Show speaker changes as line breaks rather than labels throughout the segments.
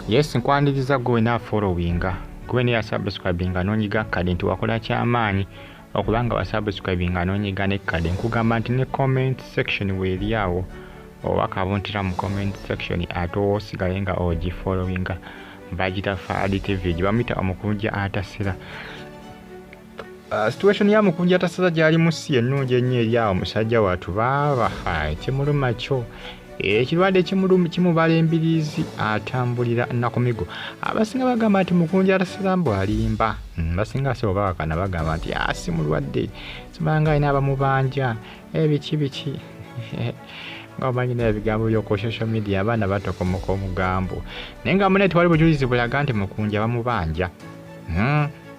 Yes, nkwaniriza gwe na followinga gwe ne subscribinga n'onyiga kale nti wakola kyamaanyi okubanga wa subscribinga n'onyiga ne kale nkugamba nti ne comment section weeri awo oba kabuntira mu comment section ate osigaye nga ogi followinga bagita Faadi TV bamuyita Omukunja Ataseera. Situation ya Mukunja Ataseera gyali musi ennungi ennyo eri awo musajja watu baaba kimuluma kyo ekirwadde kimubala embiriizi atambulira nakumigo. Abasinga bagamba nti Mukunja Ataseera mbu alimba, basinga se oba bakana bagamba nti si mulwadde simanga alina abamubanja biki ng'omanyi n'ebigambo by'oku social media abaana batokomoka omugambo naye nga mune tewali bujulizi bulaga nti Mukunja bamubanja.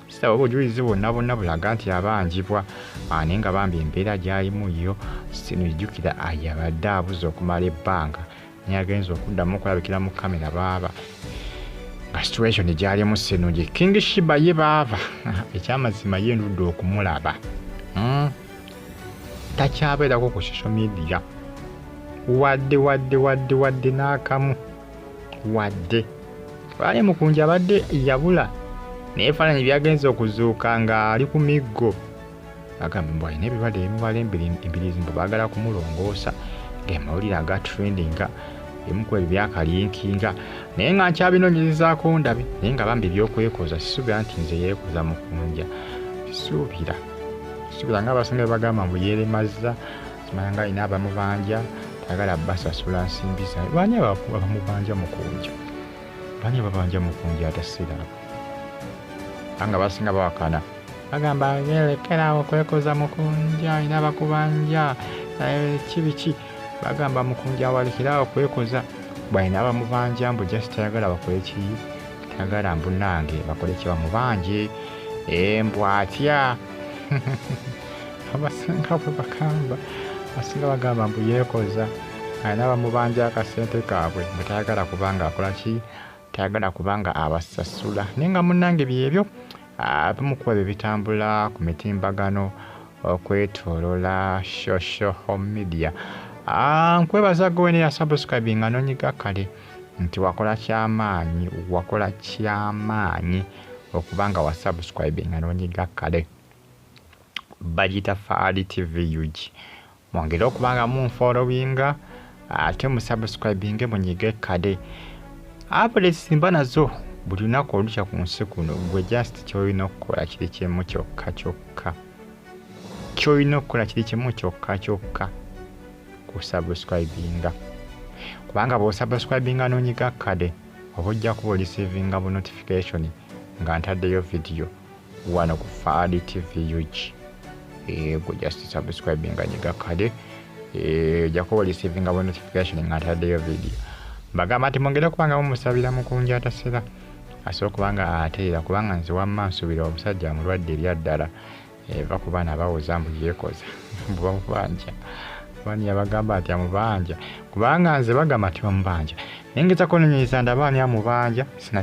Sitaba obujulizi bwonna bulaga nti abanjibwa naye nga Bambi embeera gyalimu yo sinujjukira ayabadde abuze okumala ebbanga naye agenza okuddamu okulabikira mu kamera baaba nga situation gyalimu sinungi. King Shiba ye baava ekyamazima ye ndudde okumulaba takyabeerako ku social media wadde n'akamu wadde wali Mukunja abadde yabula naye faananyi byagenza okuzuuka nga ali ku miggo agamba mbu alina ebirwadde ebimubala embiriizi mbu baagala kumulongoosa ng'amawulire aga trendinga ebimu ku ebyo byakalinkinga naye nga nkyabinoonyerezaako ndabe naye nga Bambi ebyokwekoza sisuubira nti nze yeekoza Mukunja sisuubira ng'abasinga bagamba mbu yeeremazza simanya nga alina abamubanja tayagala basasula nsimbi zaabwe. Baani abamubanja Mukunja? Baani ababanja Mukunja Ataseera? Anga basinga bawakana bagamba yerekerawo okwekoza Mukunja alina abakubanja kibiki bagamba Mukunja awalekerawo okwekoza balina abamubanja mbu just tayagala bakole ki tayagala mbu nange bakole ki bamubanje mbu atya abasinga bwe bagamba asinga bagamba mbu yeekoza alina abamubanja akasente kaabwe mbu tayagala kubanga akola ki tayagala kubanga abasasula naye nga munnange byebyo abimu ku ebyo bitambula ku mitimbagano okwetoolola social media. Nkwebaza gwe ne subscribinga n'onyiga kale nti wakola kyamaanyi okubanga wa subscribinga n'onyiga kale bagita Faadi TV UG mwongere okubanga munfollowinga ate mu subscribinge munyige kale updates simba nazo buli lunaku olukya ku nsi kuno gwe just kyolina okukola kiri kimu kyokka ku subscribinga kubanga bw'osubscribinga n'onyiga kale oba ojja kuba orecevinga bu notification nga ntaddeyo video wano ku Faadi TV UG. Gwe just subscribinga nyiga kale ojja kuba orecevinga bu notification nga ntaddeyo video. Bagamba nti mwongere kubanga mumusabira Mukunja Ataseera asobola kubanga ateera kubanga nze wamma nsuubira omusajja mulwadde erya ddala eva ku baana bawoza mbu yeekoza mbu bamubanja baani yabagamba nti amubanja kubanga nze bagamba nti bamubanja naye ngezako nonyeza ndaba ani amubanja sina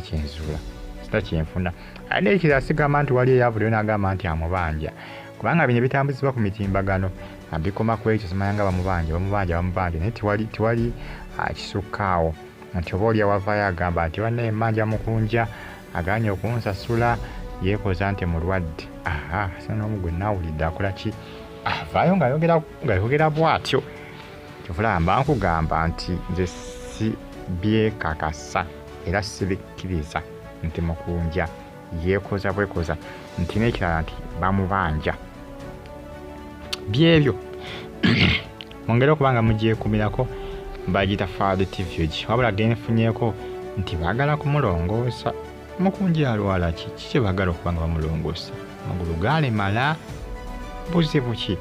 kyenfuna ate ekirala sigamba nti wali eyabulio n'agamba nti amubanja kubanga bino bitambuzibwa ku mitimbagano bikoma ku ekyo simanya nga bamubanja naye tiwali akisukkaawo nti oba oli awavaayo agamba nti wannaye mmanja Mukunja aganye okunsasula yeekoza nti mulwadde. Sina n'omu gwe naawulidde akola ki avaayo ng'ayogera bw'atyo kyovula mba nkugamba nti nze si byekakasa era sibikkiriza nti Mukunja yeekoza bwekoza nti n'ekirala nti bamubanja byebyo mwongere okubanga mugyekumirako bagita Faadi TV UG wabula genfunyeeko nti baagala kumulongoosa Mukunja alwala kiki baagala okubanga bamulongoosa amagulu gaalemala buzibu ki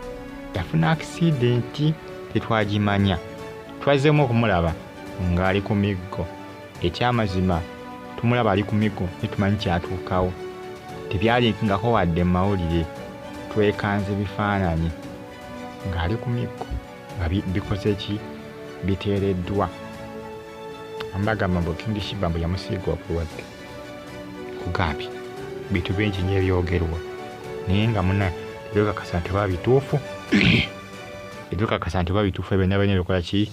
yafuna akisidenti tetwagimanya twazzeemu okumulaba ng'ali ku miggo ekyamazima tumulaba ali ku miggo netumanyi kyatuukawo tebyalinkingako wadde mu mawulire twekanze bifaananyi ng'ali ku miggo nga bikoze ki biteereddwa ambagamba mbu King Shiba mbu yamusiiga okulwadde kugambye bintu bingi nnyo ebyogerwa naye nga muna ebyokakasa nti oba bituufu ebyo bina bikola ki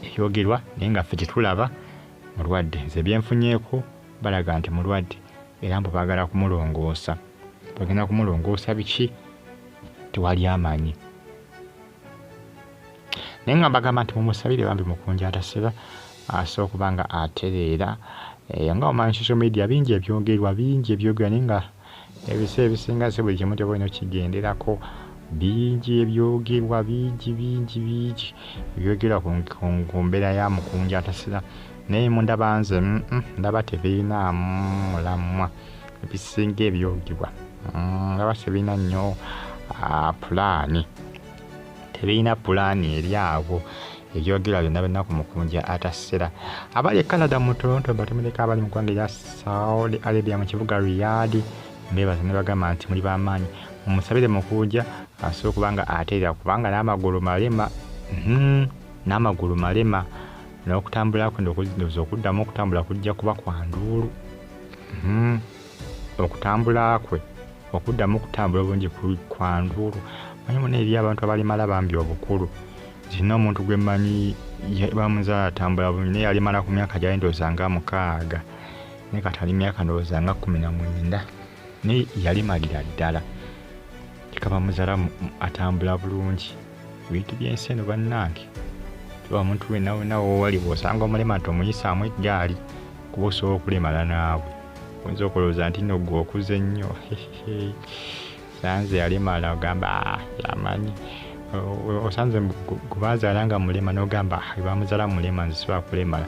ebyogerwa naye nga ffe tetulaba mulwadde. Nze byenfunyeeko balaga nti mulwadde era mbu baagala kumulongoosa. Bagenda kumulongoosa biki tewali amanyi. Naye nga bagamba nti mumusabire Bambi Mukunja Ataseera asobola okuba nga atereera. Nga omanyi social media bingi ebyogerwa naye nga ebiseera ebisinga si buli kimu tyoba olina okigenderako. Bingi ebyogerwa bingi ebyogerwa ku mbeera ya Mukunja Ataseera. Naye mundaba nze ndaba tebirinamu mulamwa ebisinga ebyogerwa. Ndaba tebirina nnyo pulaani. Tebirina pulaani eri abo ebyogerwa byonna ku Mukunja Ataseera. Abali e Canada mu Toronto batumuleka, abali mu ggwanga erya Saudi Arabia mu kibuga Riyadh mbeebaza ne bagamba nti muli b'amaanyi. Mumusabire Mukunja asobola okuba nga ateerera kubanga n'amagulu malema n'okutambula kwe ndowooza okuddamu okutambula kujja kuba kwa nduulu. Okutambula kwe okuddamu okutambula obulungi kwa nduulu. Manyi muno eri abantu abalimala Bambi obukulu. Zina omuntu gwe mmanyi bamuzaala atambula bulungi naye yalimala ku myaka gyali ndowooza nga 6 naye kati ali myaka ndowooza nga 19 naye yalimalira ddala. Kikaba muzaala atambula bulungi. Ebintu by'ensi eno bannange omuntu wenna wowali bw'osanga omulema nti omuyisaamu eggaali kuba osobola okulemala naawe. Oyinza okulowooza nti nno gwe okuze nnyo. Sanze yalimala ogamba yamanyi. Osanze gubazaala nga mulema n'ogamba bamuzaala mulema nze sisobola kulemala.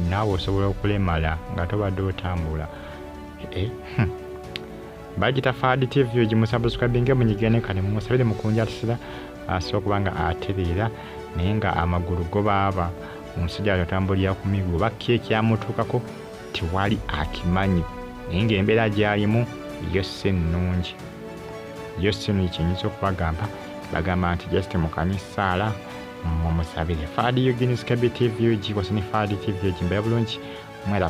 Naawe osobola okulemala nga tobadde otambula. Bagita Fadi TV ogimusubscribinge munyigane kane mumusabire Mukunja Ataseera asobola okuba nga atereera naye nga amagulu go baaba omusajja atambulira ku miguu bakki ekyamutuukako tewali akimanyi. Naye ng'embeera gy'alimu yo si nnungi. Yo si nnungi kyenyinza okubagamba. Bagamba nti just mukanisaala mumusabire. Fadi Yuginis KB TV ogikwasa ne Fadi TV ogimbeera bulungi. Mwera